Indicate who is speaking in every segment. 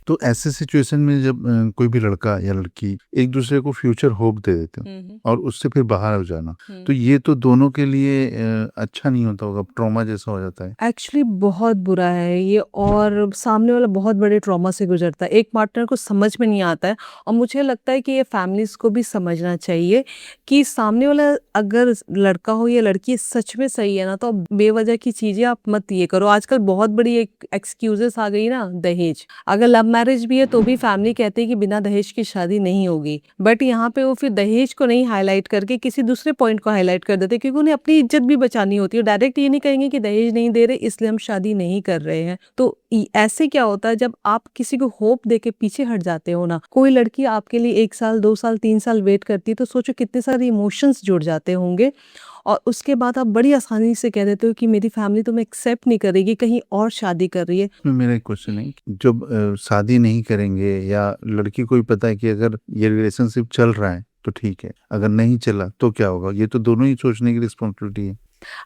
Speaker 1: तो ऐसे सिचुएशन में जब कोई भी लड़का या लड़की एक दूसरे को फ्यूचर होप दे देते हो और उससे फिर बाहर हो जाना, तो ये तो दोनों के लिए अच्छा नहीं होता होगा, ट्रॉमा जैसा हो जाता है।
Speaker 2: एक्चुअली बहुत बुरा है ये, और सामने वाला बहुत बड़े ट्रॉमा से गुजरता है, एक पार्टनर को समझ में नहीं आता है। और मुझे लगता है कि ये फैमिलीज को भी समझना चाहिए कि सामने वाला अगर लड़का हो या लड़की सच में सही है ना, तो आप बेवजह की चीजें आप मत ये करो। आजकल बहुत बड़ी एक एक्सक्यूजेस आ गई ना, दहेज। अगर लव मैरिज भी है तो भी फैमिली कहती है कि बिना दहेज की शादी नहीं होगी, बट यहाँ पे वो फिर दहेज को नहीं हाईलाइट करके किसी दूसरे पॉइंट को हाईलाइट कर देते, क्योंकि उन्हें अपनी इज्जत भी बचानी होती है। डायरेक्ट ये नहीं कहेंगे कि दहेज नहीं दे रहे इसलिए हम शादी नहीं कर रहे हैं। तो ऐसे क्या होता है, जब आप किसी को होप दे के पीछे हट जाते हो ना, कोई लड़की आपके लिए 1 साल 2 साल 3 साल वेट करती है, तो सोचो कितने सारे इमोशंस जुड़ जाते होंगे। और उसके बाद आप बड़ी आसानी से कह देते हो कि मेरी फैमिली तुम्हें एक्सेप्ट नहीं करेगी, कहीं और शादी कर रही है।
Speaker 1: इसमें मेरा एक क्वेश्चन है कि जब शादी नहीं करेंगे या लड़की को भी पता है कि अगर ये रिलेशनशिप चल रहा है तो ठीक है, अगर नहीं चला तो क्या होगा, ये तो दोनों ही सोचने की रिस्पॉन्सिबिलिटी है।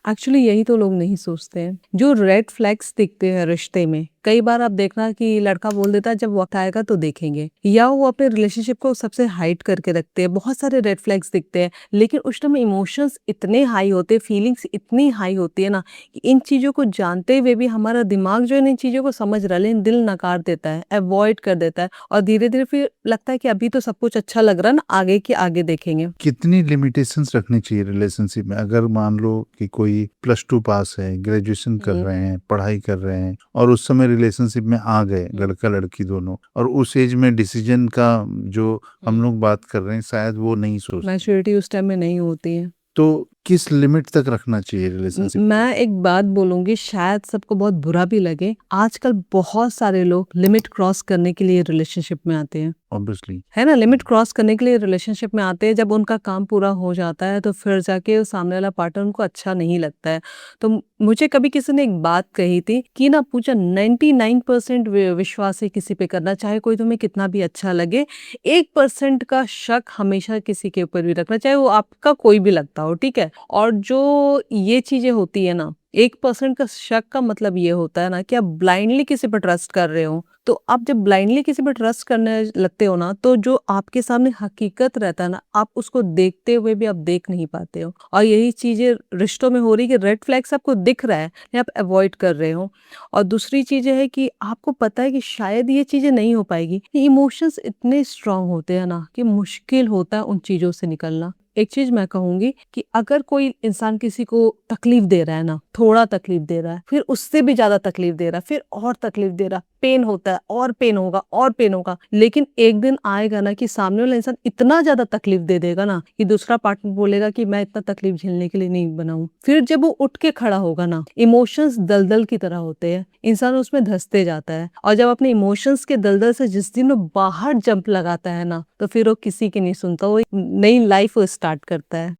Speaker 2: एक्चुअली यही तो लोग नहीं सोचते हैं। जो रेड फ्लैग्स दिखते हैं रिश्ते में, कई बार आप देखना कि लड़का बोल देता है जब वक्त आएगा तो देखेंगे, या वो अपने रिलेशनशिप को सबसे हाइड करके रखते हैं। बहुत सारे रेड फ्लैग्स दिखते हैं, लेकिन उस टाइम इमोशंस इतने हाई होते हैं, फीलिंग्स इतनी हाई होती है ना, कि इन चीजों को जानते हुए भी हमारा दिमाग जो है इन चीजों को समझ रहा है, लेकिन दिल नकार देता है, अवॉइड कर देता है, और धीरे धीरे फिर लगता है कि अभी तो सब कुछ अच्छा लग रहा है ना, आगे के आगे देखेंगे।
Speaker 1: कितनी लिमिटेशंस रखनी चाहिए रिलेशनशिप में? अगर मान लो कि कोई +2 पास है, ग्रेजुएशन कर रहे हैं, पढ़ाई कर रहे हैं और उस समय रिलेशनशिप में आ गए लड़का लड़की दोनों, और उस एज में डिसीजन का जो हम लोग बात कर रहे हैं शायद वो नहीं सोचते,
Speaker 2: मैच्योरिटी उस टाइम में नहीं होती है।
Speaker 1: तो किस लिमिट तक रखना चाहिए रिलेशनशिप?
Speaker 2: मैं एक बात बोलूंगी, शायद सबको बहुत बुरा भी लगे, आजकल बहुत सारे लोग लिमिट क्रॉस करने के लिए रिलेशनशिप में आते हैं,
Speaker 1: ऑब्वियसली
Speaker 2: है ना। लिमिट क्रॉस करने के लिए रिलेशनशिप में आते हैं, जब उनका काम पूरा हो जाता है तो फिर जाके वो सामने वाला पार्टनर उनको अच्छा नहीं लगता है। तो मुझे कभी किसी ने एक बात कही थी कि ना, पूछा 99% विश्वास ही किसी पे करना, चाहे कोई तुम्हें कितना भी अच्छा लगे। 1% का शक हमेशा किसी के ऊपर भी रखना, चाहे वो आपका कोई भी लगता हो, ठीक है। और जो ये चीजें होती है ना, 1% का शक का मतलब ये होता है ना कि आप ब्लाइंडली किसी पर ट्रस्ट कर रहे हो। तो आप जब ब्लाइंडली किसी पर ट्रस्ट करने लगते हो ना, तो जो आपके सामने हकीकत रहता है ना, आप उसको देखते हुए भी आप देख नहीं पाते हो। और यही चीजें रिश्तों में हो रही कि रेड फ्लैग्स आपको दिख रहा है, या आप अवॉइड कर रहे हो। और दूसरी चीजें है कि आपको पता है कि शायद ये चीजें नहीं हो पाएगी। इमोशंस इतने स्ट्रांग होते हैं ना कि मुश्किल होता है उन चीजों से निकलना। एक चीज मैं कहूंगी कि अगर कोई इंसान किसी को तकलीफ दे रहा है ना, थोड़ा तकलीफ दे रहा है, फिर उससे भी ज्यादा तकलीफ दे रहा है, फिर और तकलीफ दे रहा है, पेन होता है और पेन होगा और पेन होगा, लेकिन एक दिन आएगा ना कि सामने वाला इंसान इतना ज्यादा तकलीफ दे देगा ना कि दूसरा पार्टनर बोलेगा कि मैं इतना तकलीफ झेलने के लिए नहीं बना हूं। फिर जब वो उठ के खड़ा होगा ना, इमोशंस दलदल की तरह होते हैं, इंसान उसमें धंसते जाता है। और जब अपने इमोशंस के दलदल से जिस दिन वो बाहर जंप लगाता है ना, तो फिर वो किसी की नहीं सुनता, वो एक नई लाइफ स्टार्ट करता है।